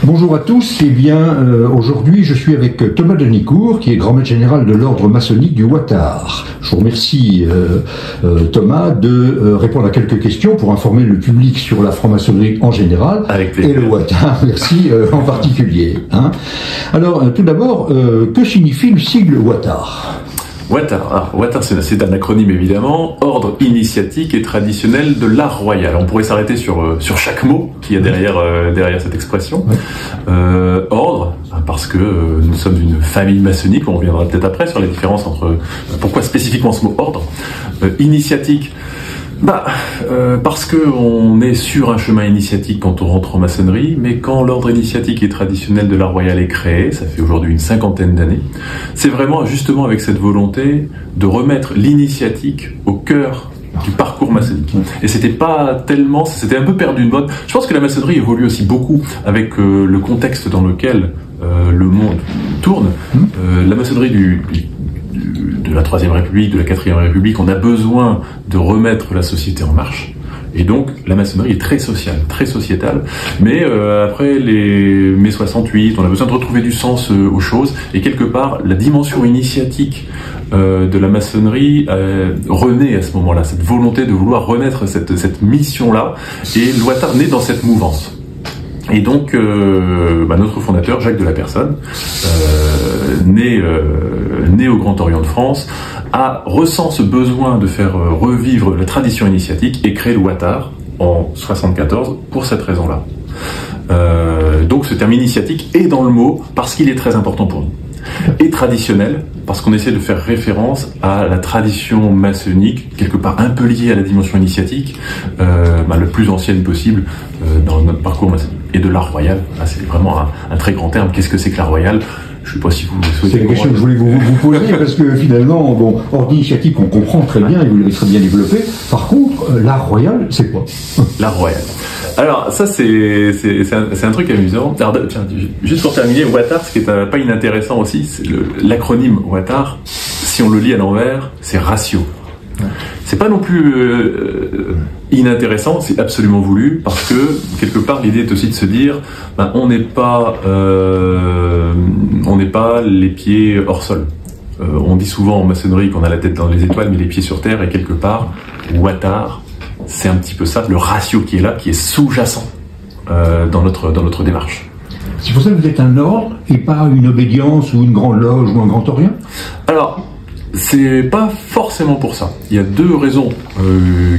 Bonjour à tous, eh bien aujourd'hui je suis avec Thomas Denicourt qui est grand maître général de l'ordre maçonnique du Ouattare. Je vous remercie Thomas de répondre à quelques questions pour informer le public sur la franc-maçonnerie en général et le Ouattare, merci, en particulier. Hein. Alors tout d'abord, que signifie le sigle Ouattare ? Ouattare, c'est un acronyme évidemment, ordre initiatique et traditionnel de l'art royal. On pourrait s'arrêter sur chaque mot qu'il y a derrière cette expression. Ordre, parce que nous sommes une famille maçonnique, on reviendra peut-être après sur les différences entre pourquoi spécifiquement ce mot ordre. Initiatique, parce que on est sur un chemin initiatique quand on rentre en maçonnerie, mais quand l'ordre initiatique et traditionnel de l'art royal est créé, ça fait aujourd'hui une 50aine d'années, c'est vraiment justement avec cette volonté de remettre l'initiatique au cœur du parcours maçonnique. Et c'était un peu perdu de mode. Je pense que la maçonnerie évolue aussi beaucoup avec le contexte dans lequel le monde tourne. La maçonnerie de la Troisième République, de la Quatrième République, on a besoin de remettre la société en marche. Et donc, la maçonnerie est très sociale, très sociétale. Mais après les mai 68, on a besoin de retrouver du sens aux choses. Et quelque part, la dimension initiatique de la maçonnerie renaît à ce moment-là. Cette volonté de vouloir renaître cette mission-là. Et l'Ouattare naît dans cette mouvance. Et donc, notre fondateur, Jacques de la Personne, né au Grand Orient de France, ressent ce besoin de faire revivre la tradition initiatique et crée le Ouattare en 74 pour cette raison-là. Donc ce terme initiatique est dans le mot parce qu'il est très important pour nous. Et traditionnel, parce qu'on essaie de faire référence à la tradition maçonnique, quelque part un peu liée à la dimension initiatique, le plus ancienne possible dans notre parcours maçonnique. Et de l'art royal, c'est vraiment un très grand terme. Qu'est-ce que c'est que l'art royal ? Je ne sais pas si vous souhaitez... C'est une question que je voulais vous poser, parce que finalement, ordre initiatique, on comprend très bien, et vous l'avez très bien développé. Par contre, l'art royal, c'est quoi ? L'art royal. Alors, ça, c'est un truc amusant. Alors, tiens, juste pour terminer, Ouattare, ce qui est pas inintéressant aussi, c'est l'acronyme Ouattare, si on le lit à l'envers, c'est ratio. C'est pas non plus inintéressant, c'est absolument voulu, parce que, quelque part, l'idée est aussi de se dire, on n'est pas les pieds hors sol. On dit souvent en maçonnerie qu'on a la tête dans les étoiles, mais les pieds sur terre, et quelque part, Ouattare, c'est un petit peu ça, le ratio qui est là, qui est sous-jacent dans notre démarche. C'est pour ça que vous êtes un ordre, et pas une obédience, ou une grande loge, ou un grand orient ? Alors, c'est pas forcément pour ça. Il y a deux raisons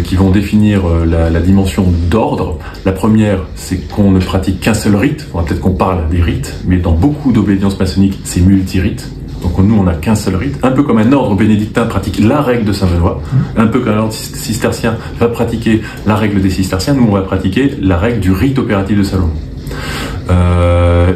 qui vont définir la dimension d'ordre. La première, c'est qu'on ne pratique qu'un seul rite. Peut-être qu'on parle des rites, mais dans beaucoup d'obédiences maçonniques, c'est multi-rites. Donc nous, on n'a qu'un seul rite. Un peu comme un ordre bénédictin pratique la règle de Saint-Benoît, un peu comme un ordre cistercien va pratiquer la règle des cisterciens, nous, on va pratiquer la règle du rite opératif de Salomon.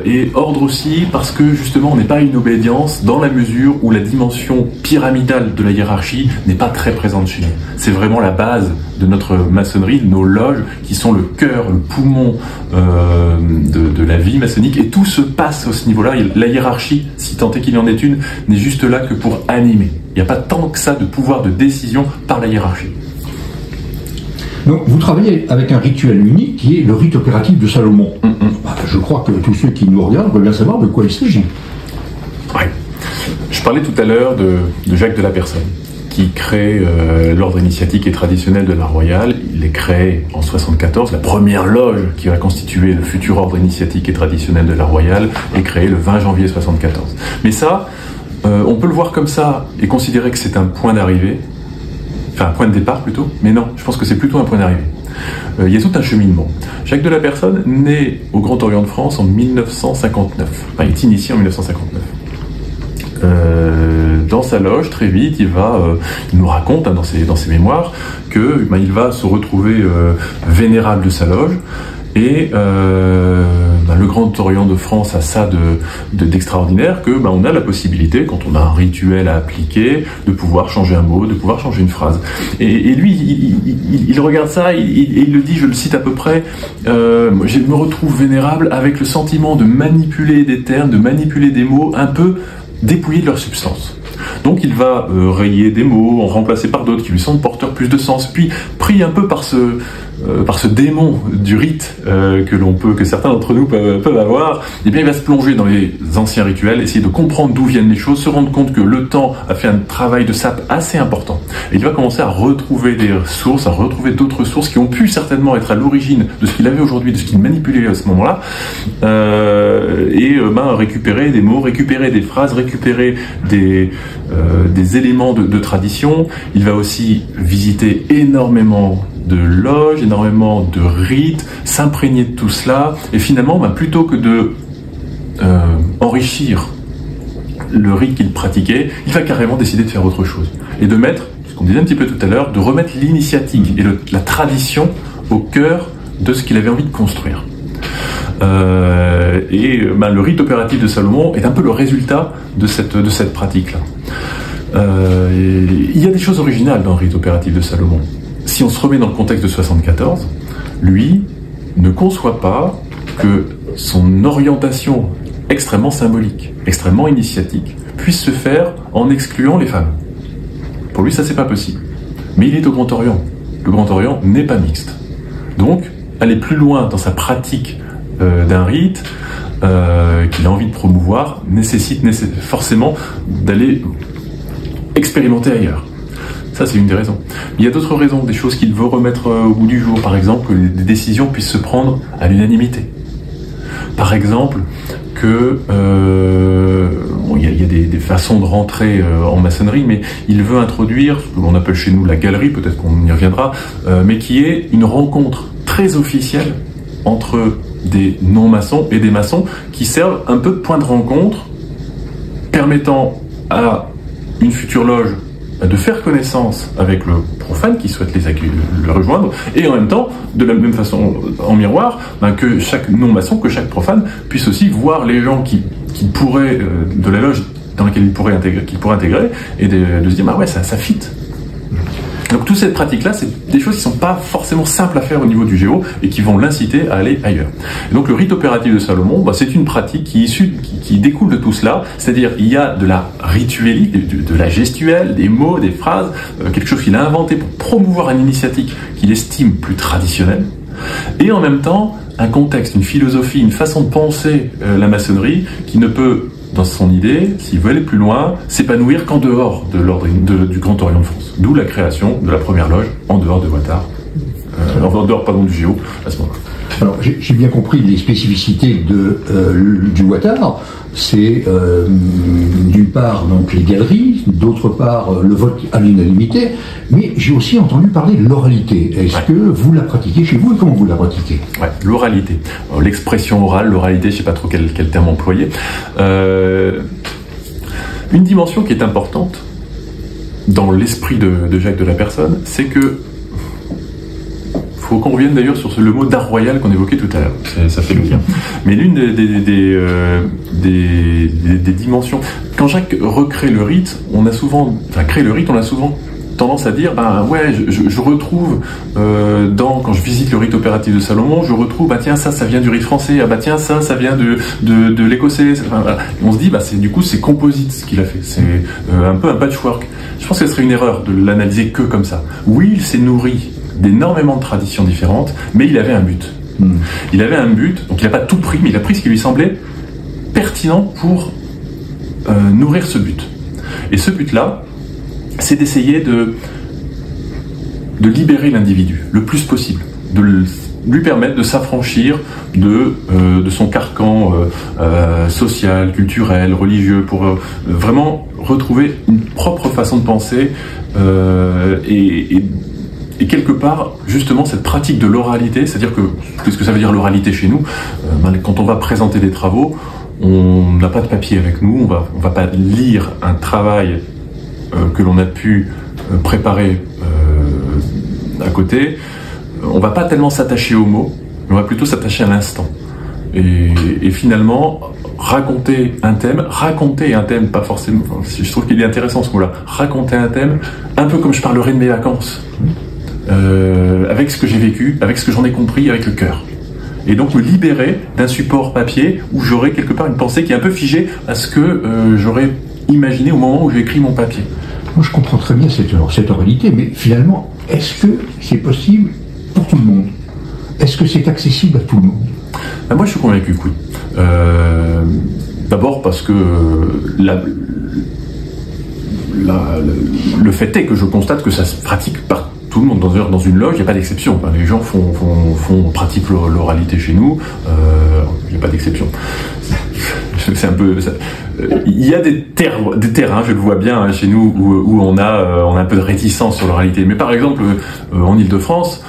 Et ordre aussi parce que justement on n'est pas une obédience dans la mesure où la dimension pyramidale de la hiérarchie n'est pas très présente chez nous. C'est vraiment la base de notre maçonnerie, de nos loges qui sont le cœur, le poumon de la vie maçonnique, et tout se passe à ce niveau-là. La hiérarchie, si tant est qu'il y en ait une, n'est juste là que pour animer. Il n'y a pas tant que ça de pouvoir de décision par la hiérarchie. Donc, vous travaillez avec un rituel unique qui est le rite opératif de Salomon. Je crois que tous ceux qui nous regardent veulent bien savoir de quoi il s'agit. Oui. Je parlais tout à l'heure de Jacques de la Personne, qui crée l'ordre initiatique et traditionnel de l'art royal. Il est créé en 74. La première loge qui va constituer le futur ordre initiatique et traditionnel de l'art royal est créée le 20 janvier 74. Mais ça, on peut le voir comme ça et considérer que c'est un point d'arrivée. Enfin, un point de départ plutôt, mais non, je pense que c'est plutôt un point d'arrivée. Il y a tout un cheminement. Jacques de la Personne naît au Grand Orient de France en 1959. Enfin, il est initié en 1959. Dans sa loge, très vite, il nous raconte dans ses mémoires que il va se retrouver vénérable de sa loge. Et le Grand Orient de France a ça d'extraordinaire que on a la possibilité, quand on a un rituel à appliquer, de pouvoir changer un mot, de pouvoir changer une phrase. Et lui, il regarde ça et il le dit, je le cite à peu près, je me retrouve vénérable avec le sentiment de manipuler des termes, de manipuler des mots un peu dépouillés de leur substance. Donc il va rayer des mots, en remplacer par d'autres qui lui semblent porteurs plus de sens. Puis, pris un peu par par ce démon du rite que certains d'entre nous peuvent avoir, eh bien il va se plonger dans les anciens rituels, essayer de comprendre d'où viennent les choses, se rendre compte que le temps a fait un travail de sape assez important. Et il va commencer à retrouver des sources, à retrouver d'autres sources qui ont pu certainement être à l'origine de ce qu'il avait aujourd'hui, de ce qu'il manipulait à ce moment-là, récupérer des mots, récupérer des phrases, récupérer des éléments de tradition. Il va aussi visiter énormément de loges, énormément de rites, s'imprégner de tout cela, et finalement, plutôt que de enrichir le rite qu'il pratiquait, il va carrément décider de faire autre chose, et de mettre, ce qu'on disait un petit peu tout à l'heure, de remettre l'initiatique et la tradition au cœur de ce qu'il avait envie de construire. Le rite opératif de Salomon est un peu le résultat de cette pratique-là. Il y a des choses originales dans le rite opératif de Salomon. Si on se remet dans le contexte de 74, lui ne conçoit pas que son orientation extrêmement symbolique, extrêmement initiatique, puisse se faire en excluant les femmes. Pour lui, ça, c'est pas possible. Mais il est au Grand Orient. Le Grand Orient n'est pas mixte. Donc, aller plus loin dans sa pratique d'un rite qu'il a envie de promouvoir nécessite forcément d'aller expérimenter ailleurs. Ça, c'est une des raisons. Il y a d'autres raisons, des choses qu'il veut remettre au goût du jour. Par exemple, que les décisions puissent se prendre à l'unanimité. Par exemple, que il y a des façons de rentrer en maçonnerie, mais il veut introduire ce que l'on appelle chez nous la galerie, peut-être qu'on y reviendra, mais qui est une rencontre très officielle entre des non-maçons et des maçons qui servent un peu de point de rencontre, permettant à une future loge de faire connaissance avec le profane qui souhaite le rejoindre, et en même temps, de la même façon, en miroir, que chaque non-maçon, que chaque profane puisse aussi voir les gens qui pourraient, de la loge dans laquelle il pourrait intégrer, et de se dire, bah ouais, ça fit. Donc toute cette pratique-là, c'est des choses qui ne sont pas forcément simples à faire au niveau du géo et qui vont l'inciter à aller ailleurs. Et donc le rite opératif de Salomon, c'est une pratique qui découle de tout cela, c'est-à-dire il y a de la rituelique, de la gestuelle, des mots, des phrases, quelque chose qu'il a inventé pour promouvoir une initiatique qu'il estime plus traditionnelle, et en même temps un contexte, une philosophie, une façon de penser la maçonnerie qui ne peut, dans son idée, s'il veut aller plus loin, s'épanouir qu'en dehors du Grand Orient de France. D'où la création de la première loge en dehors de Ouattara, du géo, à ce moment-là. Alors, j'ai bien compris les spécificités du Ouattara. C'est d'une part donc les galeries, d'autre part le vote à l'unanimité, mais j'ai aussi entendu parler de l'oralité. Est-ce que vous la pratiquez chez vous et comment vous la pratiquez? Ouais, l'oralité. L'expression orale, l'oralité, je ne sais pas trop quel terme employer. Une dimension qui est importante dans l'esprit de Jacques de la Personne, c'est que faut qu'on revienne d'ailleurs sur le mot d'art royal qu'on évoquait tout à l'heure. Ça fait le lien. Mais l'une des dimensions, quand Jacques recrée le rite, on a souvent tendance à dire, je retrouve quand je visite le rite opératif de Salomon, je retrouve, ça vient du rite français, ça vient de l'écossais. Voilà. On se dit, c'est composite ce qu'il a fait. C'est un peu un patchwork. Je pense que ce serait une erreur de l'analyser que comme ça. Oui, il s'est nourri d'énormément de traditions différentes, mais il avait un but. Il avait un but, donc il n'a pas tout pris, mais il a pris ce qui lui semblait pertinent pour nourrir ce but. Et ce but-là, c'est d'essayer de libérer l'individu le plus possible, de lui permettre de s'affranchir de son carcan social, culturel, religieux, pour vraiment retrouver une propre façon de penser et quelque part, justement, cette pratique de l'oralité, c'est-à-dire qu'est-ce que ça veut dire l'oralité chez nous? Quand on va présenter des travaux, on n'a pas de papier avec nous, on va pas lire un travail que l'on a pu préparer à côté, on va pas tellement s'attacher aux mots, mais on va plutôt s'attacher à l'instant. Et finalement, raconter un thème, pas forcément, je trouve qu'il est intéressant ce mot-là, raconter un thème, un peu comme je parlerai de mes vacances, avec ce que j'ai vécu, avec ce que j'en ai compris, avec le cœur. Et donc me libérer d'un support papier où j'aurais quelque part une pensée qui est un peu figée à ce que j'aurais imaginé au moment où j'ai écrit mon papier. Moi je comprends très bien cette oralité, mais finalement, est-ce que c'est possible pour tout le monde? Est-ce que c'est accessible à tout le monde? Moi, je suis convaincu que oui. D'abord parce que le fait est que je constate que ça se pratique par tout le monde. Dans une loge, il n'y a pas d'exception. Les gens pratiquent l'oralité chez nous. Il n'y a pas d'exception. C'est un peu. Il y a des terrains, je le vois bien chez nous, où on a un peu de réticence sur l'oralité. Mais par exemple, en Île-de-France,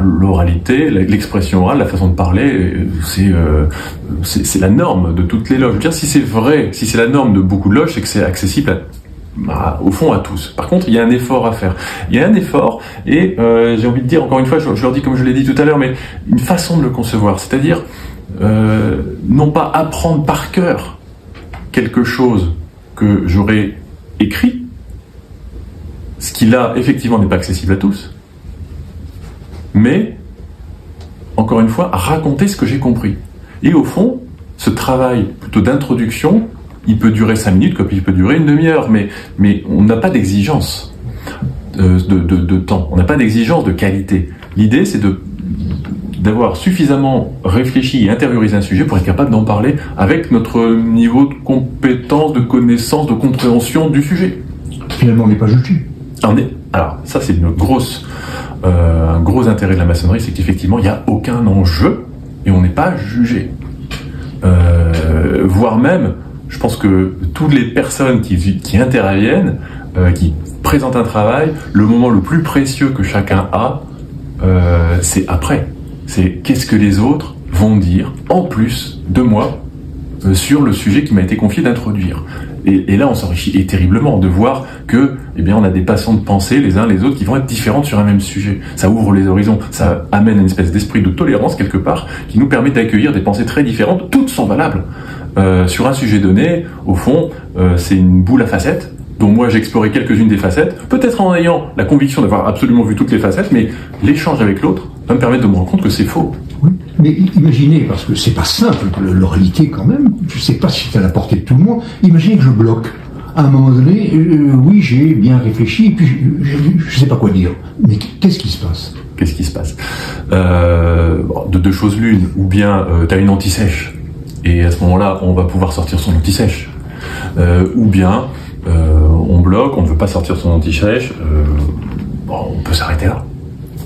l'oralité, l'expression orale, la façon de parler, c'est la norme de toutes les loges. Je veux dire, si c'est vrai, si c'est la norme de beaucoup de loges, c'est que c'est accessible au fond à tous. Par contre, il y a un effort à faire. Il y a un effort, et j'ai envie de dire, encore une fois, je leur dis comme je l'ai dit tout à l'heure, mais une façon de le concevoir, c'est-à-dire non pas apprendre par cœur quelque chose que j'aurais écrit, ce qui là, effectivement, n'est pas accessible à tous, mais, encore une fois, raconter ce que j'ai compris. Et au fond, ce travail plutôt d'introduction, il peut durer 5 minutes, comme il peut durer une demi-heure, mais on n'a pas d'exigence de temps, on n'a pas d'exigence de qualité. L'idée, c'est d'avoir suffisamment réfléchi et intériorisé un sujet pour être capable d'en parler avec notre niveau de compétence, de connaissance, de compréhension du sujet. Finalement, on n'est pas jugé. Alors, ça, c'est un gros intérêt de la maçonnerie, c'est qu'effectivement, il n'y a aucun enjeu et on n'est pas jugé. Voire même, je pense que toutes les personnes qui interviennent, qui présentent un travail, le moment le plus précieux que chacun a, c'est après. C'est qu'est-ce que les autres vont dire en plus de moi sur le sujet qui m'a été confié d'introduire. Et là, on s'enrichit terriblement de voir que, on a des façons de penser les uns les autres qui vont être différentes sur un même sujet. Ça ouvre les horizons, ça amène une espèce d'esprit de tolérance quelque part qui nous permet d'accueillir des pensées très différentes. Toutes sont valables sur un sujet donné. Au fond, c'est une boule à facettes dont moi j'ai exploré quelques-unes des facettes, peut-être en ayant la conviction d'avoir absolument vu toutes les facettes, mais l'échange avec l'autre va me permettre de me rendre compte que c'est faux. Oui, mais imaginez, parce que c'est pas simple, l'oralité quand même, je sais pas si c'est à la portée de tout le monde, imaginez que je bloque. À un moment donné, oui, j'ai bien réfléchi, et puis je sais pas quoi dire. Mais qu'est-ce qui se passe? Qu'est-ce qui se passe? De deux choses l'une, ou bien tu as une anti-sèche, et à ce moment-là, on va pouvoir sortir son anti-sèche. Ou bien, on bloque, on ne veut pas sortir son anti-sèche, on peut s'arrêter là.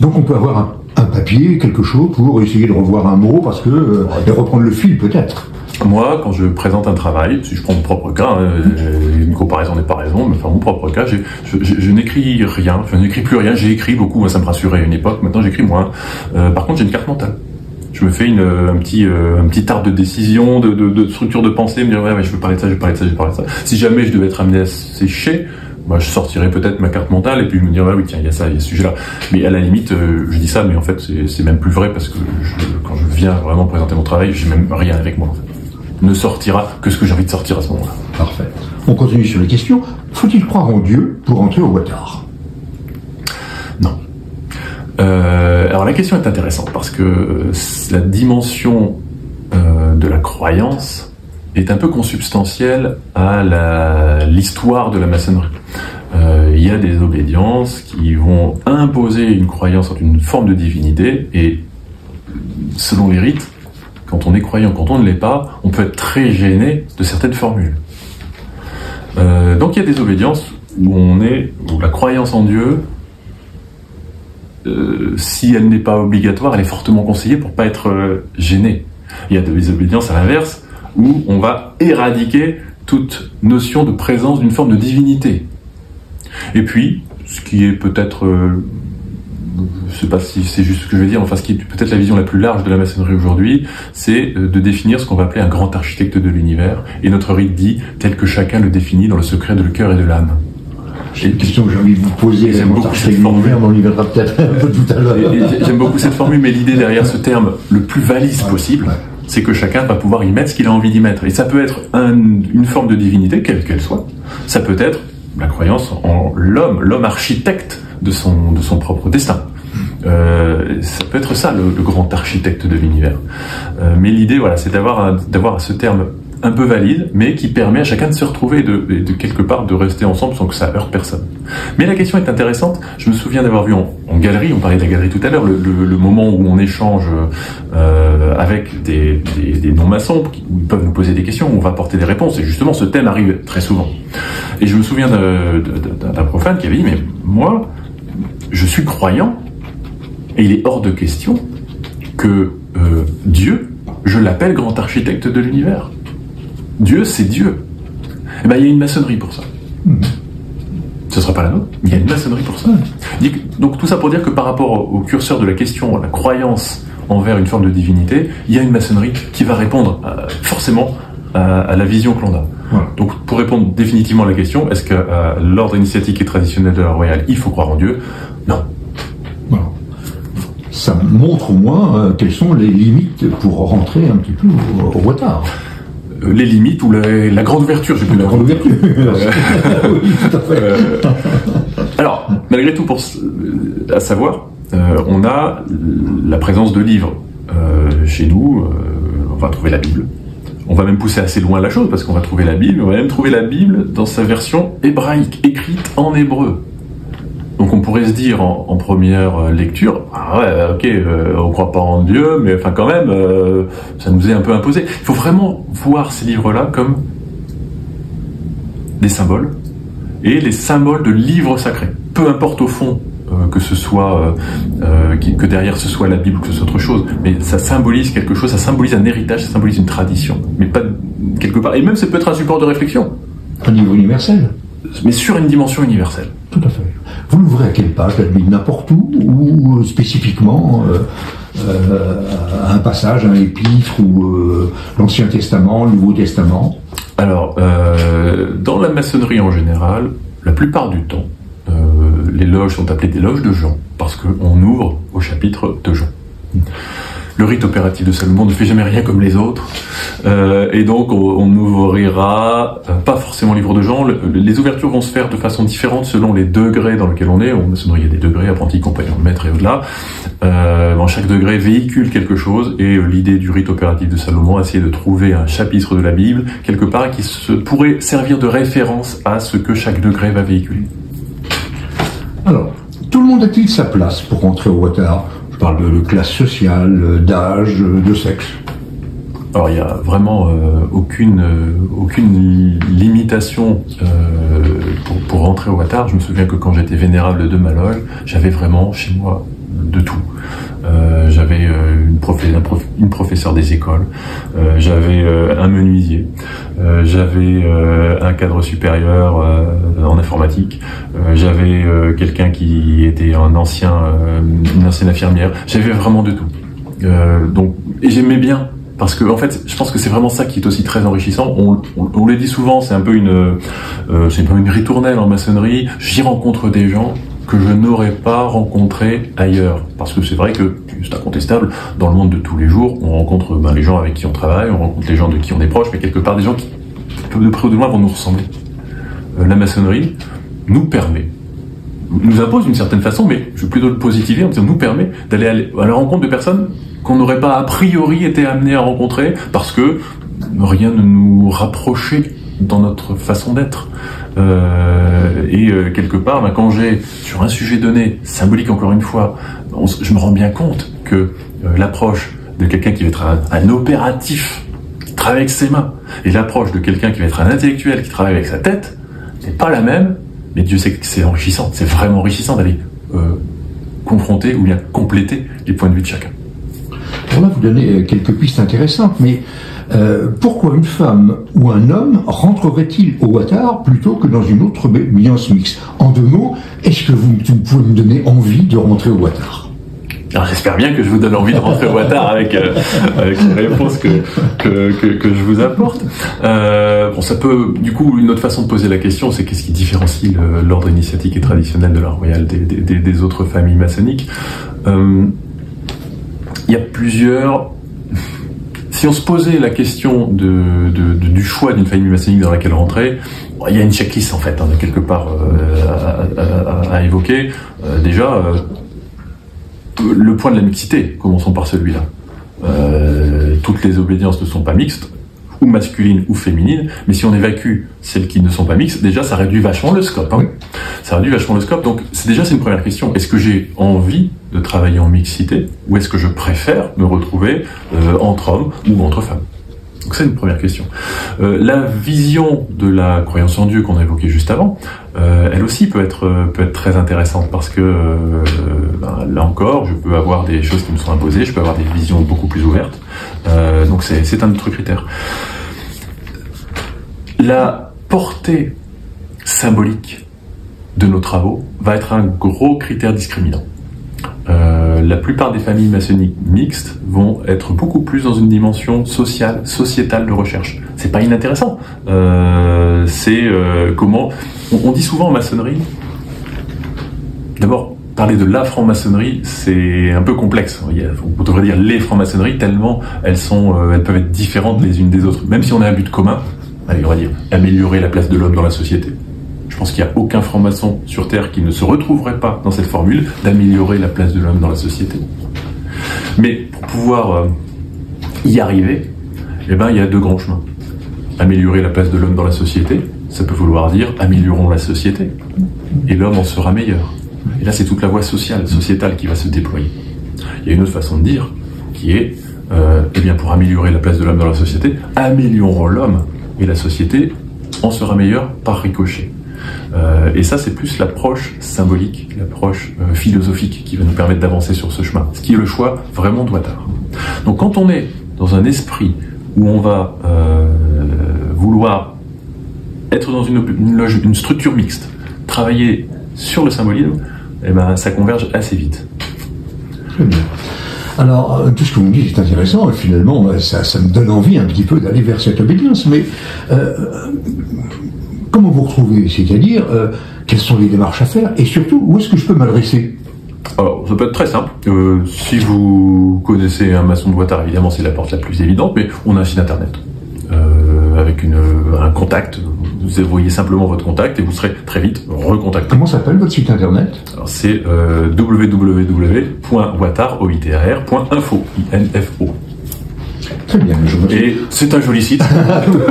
Donc on peut avoir un papier, quelque chose, pour essayer de revoir un mot, parce que de reprendre le fil peut-être. Moi, quand je présente un travail, si je prends mon propre cas, une comparaison n'est pas raison, mais enfin mon propre cas, je n'écris rien, je n'écris plus rien, j'ai écrit beaucoup, moi, ça me rassurait à une époque, maintenant j'écris moins. Par contre, j'ai une carte mentale. Je me fais un petit arbre de décision, de structure de pensée, me dire ouais, je veux parler de ça, je veux parler de ça, je veux parler de ça. Si jamais je devais être amené à sécher, je sortirais peut-être ma carte mentale et puis me dire oui tiens il y a ça, il y a ce sujet-là. Mais à la limite je dis ça, mais en fait c'est même plus vrai parce que quand je viens vraiment présenter mon travail, j'ai même rien avec moi en fait. Ne sortira que ce que j'ai envie de sortir à ce moment-là. Parfait. On continue sur les questions. Faut-il croire en Dieu pour entrer au Watar? Non. Alors la question est intéressante parce que la dimension de la croyance est un peu consubstantielle à l'histoire de la maçonnerie. Il y a des obédiences qui vont imposer une croyance en une forme de divinité et selon les rites, quand on est croyant, quand on ne l'est pas, on peut être très gêné de certaines formules. Donc il y a des obédiences où la croyance en Dieu, si elle n'est pas obligatoire, elle est fortement conseillée pour pas être gêné. Il y a des obédiences à l'inverse où on va éradiquer toute notion de présence d'une forme de divinité. Et puis, ce qui est peut-être, je ne sais pas si c'est juste ce que je vais dire, enfin ce qui est peut-être la vision la plus large de la maçonnerie aujourd'hui, c'est de définir ce qu'on va appeler un grand architecte de l'univers. Et notre rite dit tel que chacun le définit dans le secret de le cœur et de l'âme. C'est une question que j'ai envie de vous poser. J'aime beaucoup cette formule, on y viendra peut-être un peu tout à l'heure. J'aime beaucoup cette formule, mais l'idée derrière ce terme, le plus valise possible, c'est que chacun va pouvoir y mettre ce qu'il a envie d'y mettre. Et ça peut être une forme de divinité, quelle qu'elle soit. Ça peut être la croyance en l'homme architecte de son propre destin. Ça peut être ça, le grand architecte de l'univers. Mais l'idée, voilà, c'est d'avoir ce terme un peu valide, mais qui permet à chacun de se retrouver et de quelque part de rester ensemble sans que ça heurte personne. Mais la question est intéressante. Je me souviens d'avoir vu en galerie, on parlait de la galerie tout à l'heure, le moment où on échange avec des non-maçons, où ils peuvent nous poser des questions, où on va apporter des réponses, et justement ce thème arrive très souvent. Et je me souviens d'un profane qui avait dit, mais moi, je suis croyant, et il est hors de question que Dieu, je l'appelle grand architecte de l'univers. Dieu, c'est Dieu. Eh ben, il y a une maçonnerie pour ça. Ce ne sera pas la nôtre, mais il y a une maçonnerie pour ça. Donc tout ça pour dire que par rapport au curseur de la question, à la croyance envers une forme de divinité, il y a une maçonnerie qui va répondre forcément à la vision que l'on a. Voilà. Donc pour répondre définitivement à la question, est-ce que l'ordre initiatique et traditionnel de l'ordre royal, il faut croire en Dieu? Non. Voilà. Ça montre au moins quelles sont les limites pour rentrer un petit peu au Ouattara. Les limites ou la grande ouverture, j'ai pu la grande ouverture. Oui, tout à fait. Alors, malgré tout, à savoir, on a la présence de livres chez nous. On va trouver la Bible. On va même pousser assez loin la chose parce qu'on va trouver la Bible. On va même trouver la Bible dans sa version hébraïque, écrite en hébreu. Donc on pourrait se dire en première lecture, ah ouais, ok, on croit pas en Dieu, mais enfin quand même, ça nous est un peu imposé. Il faut vraiment voir ces livres-là comme des symboles, et les symboles de livres sacrés. Peu importe au fond que ce soit, que derrière ce soit la Bible ou que ce soit autre chose, mais ça symbolise quelque chose, ça symbolise un héritage, ça symbolise une tradition, mais pas quelque part. Et même ça peut être un support de réflexion. Un niveau universel. Mais sur une dimension universelle. Tout à fait. Vous l'ouvrez à quelle page, la Bible, n'importe où, ou spécifiquement un passage, un épître, ou l'Ancien Testament, le Nouveau Testament? Alors, dans la maçonnerie en général, la plupart du temps, les loges sont appelées des loges de Jean, parce qu'on ouvre au chapitre de Jean. Le rite opératif de Salomon ne fait jamais rien comme les autres, et donc on n'ouvrira pas forcément le livre de Jean. Les ouvertures vont se faire de façon différente selon les degrés dans lesquels on est. En maçonnerie, il y a des degrés, apprenti, compagnon de maître et au-delà. Chaque degré véhicule quelque chose, et l'idée du rite opératif de Salomon, essayer de trouver un chapitre de la Bible, quelque part, qui pourrait servir de référence à ce que chaque degré va véhiculer. Alors, tout le monde a-t-il sa place pour rentrer au Ouattara? Je parle de classe sociale, d'âge, de sexe. Alors il n'y a vraiment aucune limitation pour rentrer au Ouattara. Je me souviens que quand j'étais vénérable de ma loge, j'avais vraiment chez moi de tout. J'avais une professeure des écoles, j'avais un menuisier, j'avais un cadre supérieur en informatique, j'avais quelqu'un qui était une ancienne infirmière, j'avais vraiment de tout. Et j'aimais bien, parce que en fait, je pense que c'est vraiment ça qui est aussi très enrichissant. On le dit souvent, c'est un peu une ritournelle en maçonnerie. J'y rencontre des gens que je n'aurais pas rencontré ailleurs. Parce que c'est vrai que, c'est incontestable, dans le monde de tous les jours, on rencontre les gens avec qui on travaille, on rencontre les gens de qui on est proche, mais quelque part des gens qui, de près ou de loin, vont nous ressembler. La maçonnerie nous impose d'une certaine façon, mais je vais plutôt le positiver en disant nous permet d'aller à la rencontre de personnes qu'on n'aurait pas a priori été amené à rencontrer, parce que rien ne nous rapprochait dans notre façon d'être. Quelque part, quand j'ai, sur un sujet donné, symbolique encore une fois, je me rends bien compte que l'approche de quelqu'un qui va être un opératif, qui travaille avec ses mains, et l'approche de quelqu'un qui va être un intellectuel, qui travaille avec sa tête, n'est pas la même, mais Dieu sait que c'est enrichissant, c'est vraiment enrichissant d'aller confronter ou bien compléter les points de vue de chacun. Alors là, vous donnez quelques pistes intéressantes, mais pourquoi une femme ou un homme rentrerait-il au Ouattara plutôt que dans une autre alliance mixte? En deux mots, est-ce que vous pouvez me donner envie de rentrer au Ouattara? Alors j'espère bien que je vous donne envie de rentrer au Ouattara avec les réponses que je vous apporte. Ça peut, du coup, une autre façon de poser la question, c'est qu'est-ce qui différencie l'ordre initiatique et traditionnel de l'ordre royal des autres familles maçonniques? Il y a plusieurs... Si on se posait la question du choix d'une famille maçonnique dans laquelle rentrer, il y a une checklist en fait, quelque part à évoquer. Déjà, le point de la mixité, commençons par celui-là. Toutes les obédiences ne sont pas mixtes. ou masculines ou féminines, mais si on évacue celles qui ne sont pas mixtes, déjà ça réduit vachement le scope. Hein. Ça réduit vachement le scope, donc c'est une première question. Est-ce que j'ai envie de travailler en mixité, ou est-ce que je préfère me retrouver entre hommes ou entre femmes? Donc c'est une première question. La vision de la croyance en Dieu qu'on a évoquée juste avant, elle aussi peut être très intéressante parce que là encore, je peux avoir des choses qui me sont imposées, je peux avoir des visions beaucoup plus ouvertes. Donc c'est un autre critère. La portée symbolique de nos travaux va être un gros critère discriminant. La plupart des familles maçonniques mixtes vont être beaucoup plus dans une dimension sociale, sociétale de recherche. C'est pas inintéressant. Comment... On dit souvent en maçonnerie... D'abord, parler de la franc-maçonnerie, c'est un peu complexe. On devrait dire les francs-maçonneries, tellement elles peuvent être différentes les unes des autres. Même si on a un but commun, allez, on va dire améliorer la place de l'homme dans la société. Je pense qu'il n'y a aucun franc-maçon sur Terre qui ne se retrouverait pas dans cette formule d'améliorer la place de l'homme dans la société. Mais pour pouvoir y arriver, il y a deux grands chemins. Améliorer la place de l'homme dans la société, ça peut vouloir dire améliorons la société, et l'homme en sera meilleur. Et là, c'est toute la voie sociétale qui va se déployer. Il y a une autre façon de dire, qui est, pour améliorer la place de l'homme dans la société, améliorons l'homme, et la société en sera meilleure par ricochet. Et ça, c'est plus l'approche symbolique, l'approche philosophique qui va nous permettre d'avancer sur ce chemin, ce qui est le choix vraiment de Wattard. Donc quand on est dans un esprit où on va vouloir être dans une structure mixte, travailler sur le symbolisme, ça converge assez vite. Très bien. Alors, tout ce que vous me dites est intéressant, et finalement, ça me donne envie un petit peu d'aller vers cette obédience, mais comment vous retrouvez? C'est-à-dire, quelles sont les démarches à faire, et surtout, où est-ce que je peux m'adresser? Alors, ça peut être très simple. Si vous connaissez un maçon de Wattard, évidemment, c'est la porte la plus évidente, mais on a un site internet avec un contact. Vous envoyez simplement votre contact et vous serez très vite recontacté. Comment s'appelle votre site internet? Alors, c'est www.wattard.info. Très bien. Et c'est un joli site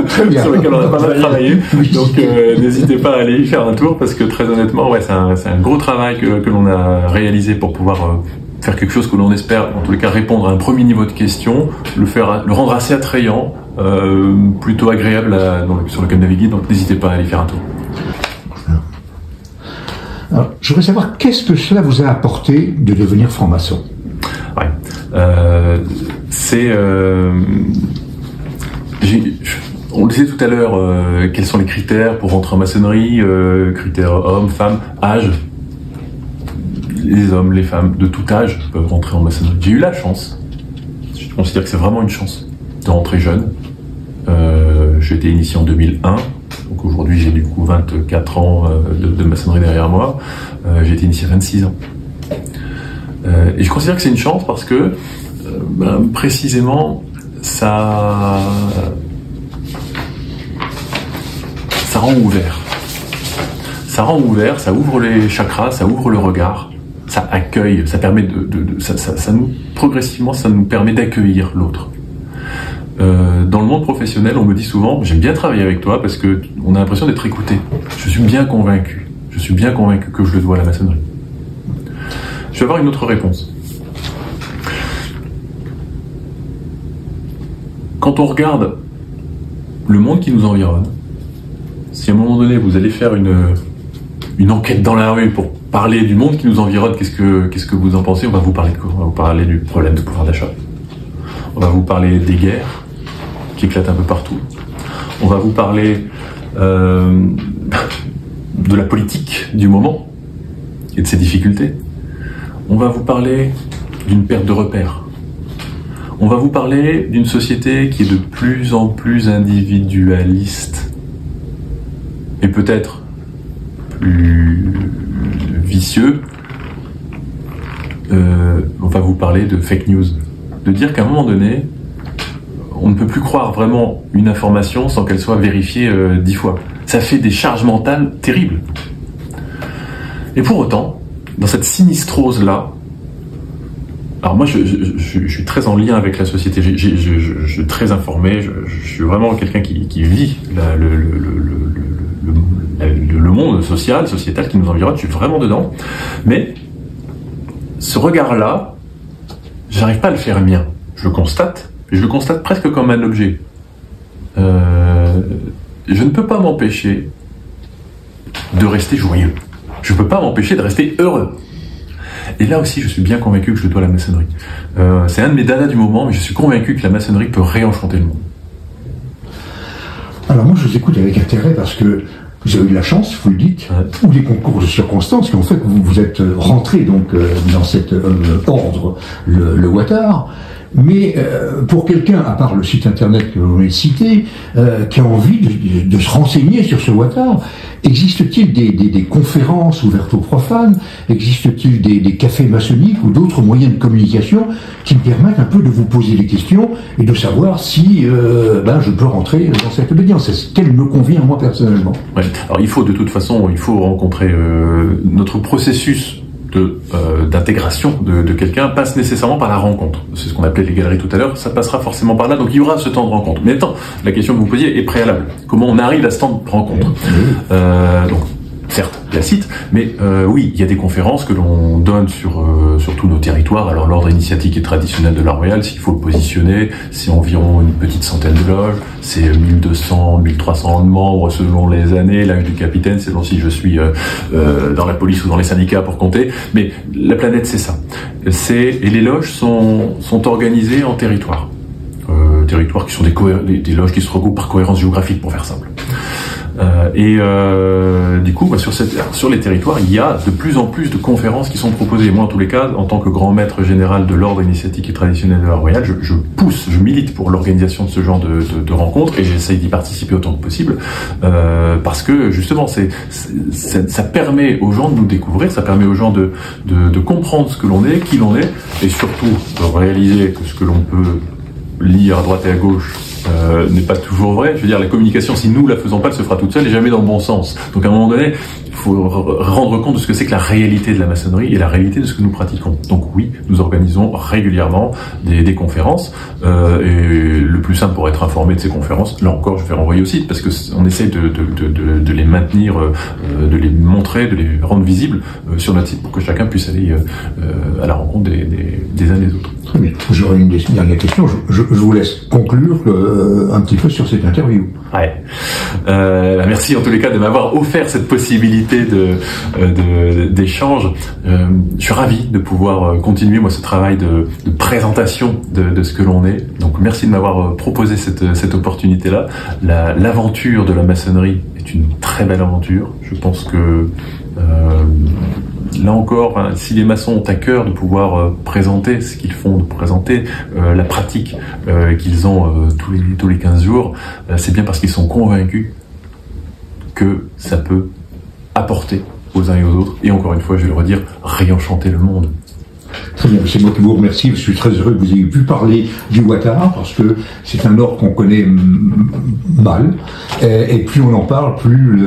très bien. sur lequel on a pas mal travaillé. Oui. Donc n'hésitez pas à aller y faire un tour parce que très honnêtement, c'est un gros travail que l'on a réalisé pour pouvoir faire quelque chose que l'on espère, en tous les cas, répondre à un premier niveau de question, le rendre assez attrayant, plutôt agréable sur lequel naviguer. Donc n'hésitez pas à aller faire un tour. Alors, je voudrais savoir qu'est-ce que cela vous a apporté de devenir franc-maçon. Ouais. On le disait tout à l'heure, quels sont les critères pour rentrer en maçonnerie, critères hommes, femmes, âge. Les hommes, les femmes de tout âge peuvent rentrer en maçonnerie. J'ai eu la chance, je considère que c'est vraiment une chance, de rentrer jeune. J'ai été initié en 2001, donc aujourd'hui j'ai du coup 24 ans de maçonnerie derrière moi. J'ai été initié à 26 ans. Et je considère que c'est une chance parce que précisément ça rend ouvert. Ça rend ouvert, ça ouvre les chakras, ça ouvre le regard, ça accueille, ça permet progressivement ça nous permet d'accueillir l'autre. Dans le monde professionnel, on me dit souvent, j'aime bien travailler avec toi parce que on a l'impression d'être écouté. Je suis bien convaincu que je le dois à la maçonnerie. Je vais avoir une autre réponse. Quand on regarde le monde qui nous environne, si à un moment donné vous allez faire une enquête dans la rue pour parler du monde qui nous environne, qu'est-ce que vous en pensez? On va vous parler de quoi? On va vous parler du problème de pouvoir d'achat. On va vous parler des guerres qui éclatent un peu partout. On va vous parler de la politique du moment et de ses difficultés. On va vous parler d'une perte de repères. On va vous parler d'une société qui est de plus en plus individualiste et peut-être plus vicieux. On va vous parler de fake news. De dire qu'à un moment donné, on ne peut plus croire vraiment une information sans qu'elle soit vérifiée 10 fois. Ça fait des charges mentales terribles. Et pour autant, dans cette sinistrose-là, Alors moi, je suis très en lien avec la société. Je suis très informé. Je suis vraiment quelqu'un qui vit le monde sociétal qui nous environne. Je suis vraiment dedans. Mais ce regard-là, j'arrive pas à le faire mien. Je le constate presque comme un objet. Je ne peux pas m'empêcher de rester joyeux. Je ne peux pas m'empêcher de rester heureux. Et là aussi, je suis bien convaincu que je dois à la maçonnerie. C'est un de mes dadas du moment, mais je suis convaincu que la maçonnerie peut réenchanter le monde. Alors moi, je vous écoute avec intérêt parce que vous avez eu de la chance, vous le dites, ou des concours de circonstances qui ont fait que vous êtes rentré donc dans cet ordre, le Watar. Mais pour quelqu'un, à part le site internet que vous venez de citer, qui a envie de se renseigner sur ce Watar, existe-t-il des conférences ouvertes aux profanes? Existe-t-il des cafés maçonniques ou d'autres moyens de communication qui me permettent un peu de vous poser des questions et de savoir si je peux rentrer dans cette obédience? Est-ce qu'elle me convient moi personnellement? Ouais. Alors il faut de toute façon, rencontrer notre processus d'intégration de quelqu'un passe nécessairement par la rencontre. C'est ce qu'on appelait les galeries tout à l'heure, ça passera forcément par là, donc il y aura ce temps de rencontre. Mais attends, la question que vous posiez est préalable. Comment on arrive à ce temps de rencontre? Donc, certes, il y a site, mais oui, il y a des conférences que l'on donne sur tous nos territoires. Alors l'ordre initiatique et traditionnel de l'Art Royal, s'il faut le positionner, c'est environ une petite centaine de loges, c'est 1200, 1300 membres selon les années, l'âge du capitaine, selon si je suis dans la police ou dans les syndicats pour compter, mais la planète c'est ça. Et les loges sont organisées en territoires. Territoires qui sont des loges qui se regroupent par cohérence géographique pour faire simple. Du coup, sur les territoires, il y a de plus en plus de conférences qui sont proposées. Moi, en tous les cas, en tant que grand maître général de l'ordre initiatique et traditionnel de l'Art Royal, je milite pour l'organisation de ce genre de rencontres et j'essaye d'y participer autant que possible parce que justement, ça permet aux gens de nous découvrir, ça permet aux gens de comprendre ce que l'on est, qui l'on est, et surtout de réaliser que ce que l'on peut lire à droite et à gauche n'est pas toujours vrai. Je veux dire, la communication, si nous la faisons pas, elle se fera toute seule et jamais dans le bon sens. Donc à un moment donné, il faut rendre compte de ce que c'est que la réalité de la maçonnerie et la réalité de ce que nous pratiquons. Donc oui, nous organisons régulièrement des conférences et le plus simple pour être informé de ces conférences, là encore, je vais renvoyer au site parce que on essaie de les maintenir, de les montrer, de les rendre visibles sur notre site pour que chacun puisse aller à la rencontre des uns des autres. Très bien. J'aurais une dernière question. Je vous laisse conclure un petit peu sur cette interview. Ouais. Merci en tous les cas de m'avoir offert cette possibilité d'échange. Je suis ravi de pouvoir continuer ce travail de présentation de ce que l'on est. Donc merci de m'avoir proposé cette opportunité-là. L'aventure de la maçonnerie est une très belle aventure. Je pense que là encore, si les maçons ont à cœur de pouvoir présenter ce qu'ils font, de présenter la pratique qu'ils ont tous les 15 jours, c'est bien parce qu'ils sont convaincus que ça peut apporter aux uns et aux autres, et encore une fois, je vais le redire, réenchanter le monde. Très bien, c'est moi qui vous remercie. Je suis très heureux que vous ayez pu parler du Watar parce que c'est un ordre qu'on connaît mal. Et plus on en parle, plus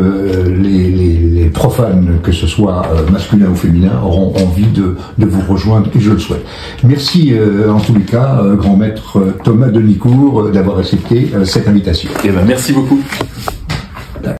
les profanes, que ce soit masculin ou féminin, auront envie de vous rejoindre, et je le souhaite. Merci en tous les cas, grand maître Thomas Denicourt, d'avoir accepté cette invitation. Eh ben, merci beaucoup.